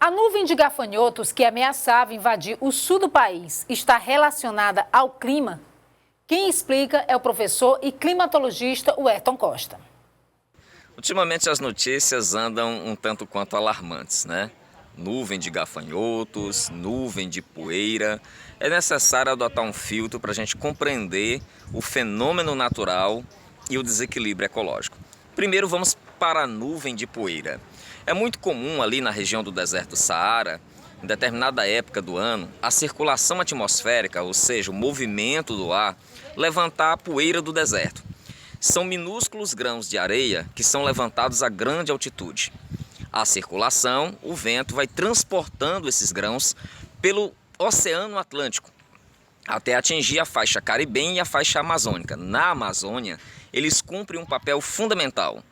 A nuvem de gafanhotos que ameaçava invadir o sul do país está relacionada ao clima? Quem explica é o professor e climatologista Werton Costa. Ultimamente as notícias andam um tanto quanto alarmantes, né? Nuvem de gafanhotos, nuvem de poeira. É necessário adotar um filtro para a gente compreender o fenômeno natural e o desequilíbrio ecológico. Primeiro vamos para a nuvem de poeira. É muito comum ali na região do deserto do Saara, em determinada época do ano, a circulação atmosférica, ou seja, o movimento do ar, levantar a poeira do deserto. São minúsculos grãos de areia que são levantados a grande altitude. A circulação, o vento vai transportando esses grãos pelo Oceano Atlântico até atingir a faixa caribenha e a faixa amazônica. Na Amazônia, eles cumprem um papel fundamental.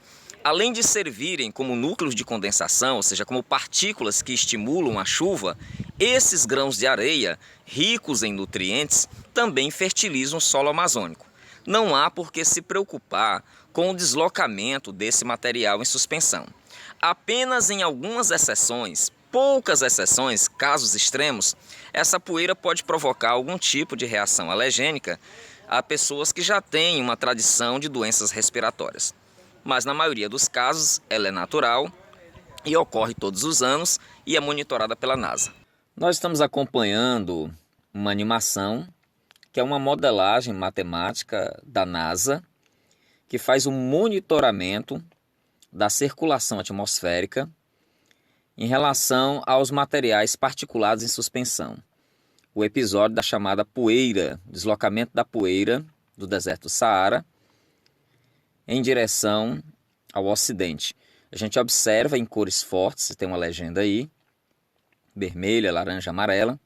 Além de servirem como núcleos de condensação, ou seja, como partículas que estimulam a chuva, esses grãos de areia, ricos em nutrientes, também fertilizam o solo amazônico. Não há por que se preocupar com o deslocamento desse material em suspensão. Apenas em algumas exceções, poucas exceções, casos extremos, essa poeira pode provocar algum tipo de reação alergênica a pessoas que já têm uma tradição de doenças respiratórias. Mas na maioria dos casos ela é natural e ocorre todos os anos e é monitorada pela NASA. Nós estamos acompanhando uma animação que é uma modelagem matemática da NASA que faz um monitoramento da circulação atmosférica em relação aos materiais particulados em suspensão. O episódio da chamada poeira, deslocamento da poeira do deserto do Saara em direção ao ocidente. A gente observa em cores fortes, tem uma legenda aí, vermelha, laranja, amarela,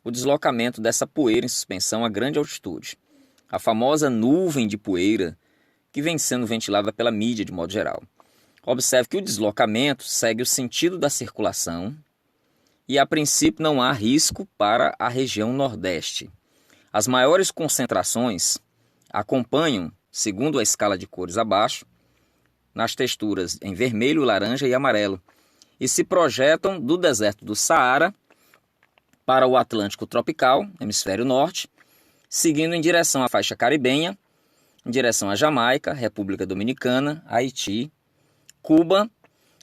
o deslocamento dessa poeira em suspensão a grande altitude. A famosa nuvem de poeira que vem sendo ventilada pela mídia de modo geral. Observe que o deslocamento segue o sentido da circulação e a princípio não há risco para a região nordeste. As maiores concentrações acompanham, segundo a escala de cores abaixo, nas texturas em vermelho, laranja e amarelo, e se projetam do deserto do Saara para o Atlântico tropical, hemisfério norte, seguindo em direção à faixa caribenha, em direção à Jamaica, República Dominicana, Haiti, Cuba,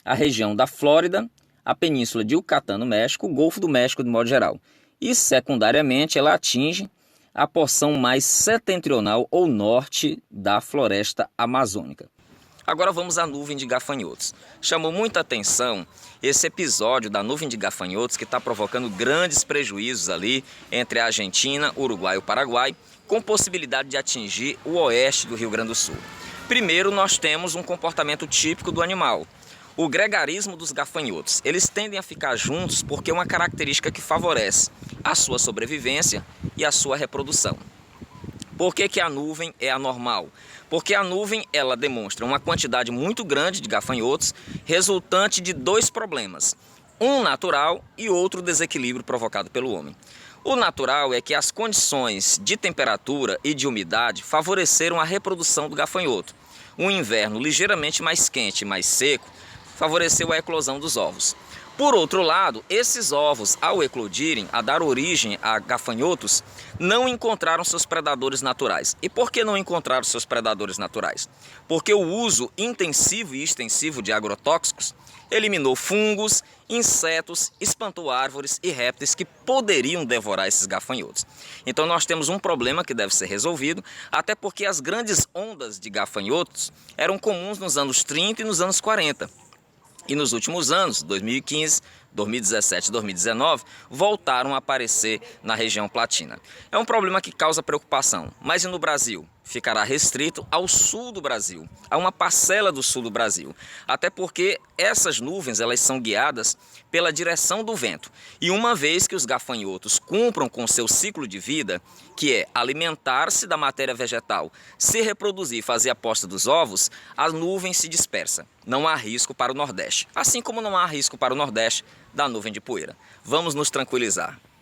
a região da Flórida, a península de Yucatán no México, o Golfo do México de modo geral. E secundariamente ela atinge a porção mais setentrional ou norte da floresta amazônica. Agora vamos à nuvem de gafanhotos. Chamou muita atenção esse episódio da nuvem de gafanhotos que está provocando grandes prejuízos ali entre a Argentina, Uruguai e o Paraguai, com possibilidade de atingir o oeste do Rio Grande do Sul. Primeiro, nós temos um comportamento típico do animal. O gregarismo dos gafanhotos. Eles tendem a ficar juntos porque é uma característica que favorece a sua sobrevivência e a sua reprodução. Por que a nuvem é anormal? Porque a nuvem ela demonstra uma quantidade muito grande de gafanhotos, resultante de dois problemas. Um natural e outro desequilíbrio provocado pelo homem. O natural é que as condições de temperatura e de umidade favoreceram a reprodução do gafanhoto. Um inverno ligeiramente mais quente e mais seco favoreceu a eclosão dos ovos. Por outro lado, esses ovos, ao eclodirem, a dar origem a gafanhotos, não encontraram seus predadores naturais. E por que não encontraram seus predadores naturais? Porque o uso intensivo e extensivo de agrotóxicos eliminou fungos, insetos, espantou árvores e répteis que poderiam devorar esses gafanhotos. Então nós temos um problema que deve ser resolvido, até porque as grandes ondas de gafanhotos eram comuns nos anos 30 e nos anos 40. E nos últimos anos, 2015, 2017 e 2019, voltaram a aparecer na região platina. É um problema que causa preocupação, mas e no Brasil? Ficará restrito ao sul do Brasil, a uma parcela do sul do Brasil. Até porque essas nuvens elas são guiadas pela direção do vento. E uma vez que os gafanhotos cumpram com seu ciclo de vida, que é alimentar-se da matéria vegetal, se reproduzir e fazer a posta dos ovos, a nuvem se dispersa. Não há risco para o Nordeste. Assim como não há risco para o Nordeste da nuvem de poeira. Vamos nos tranquilizar.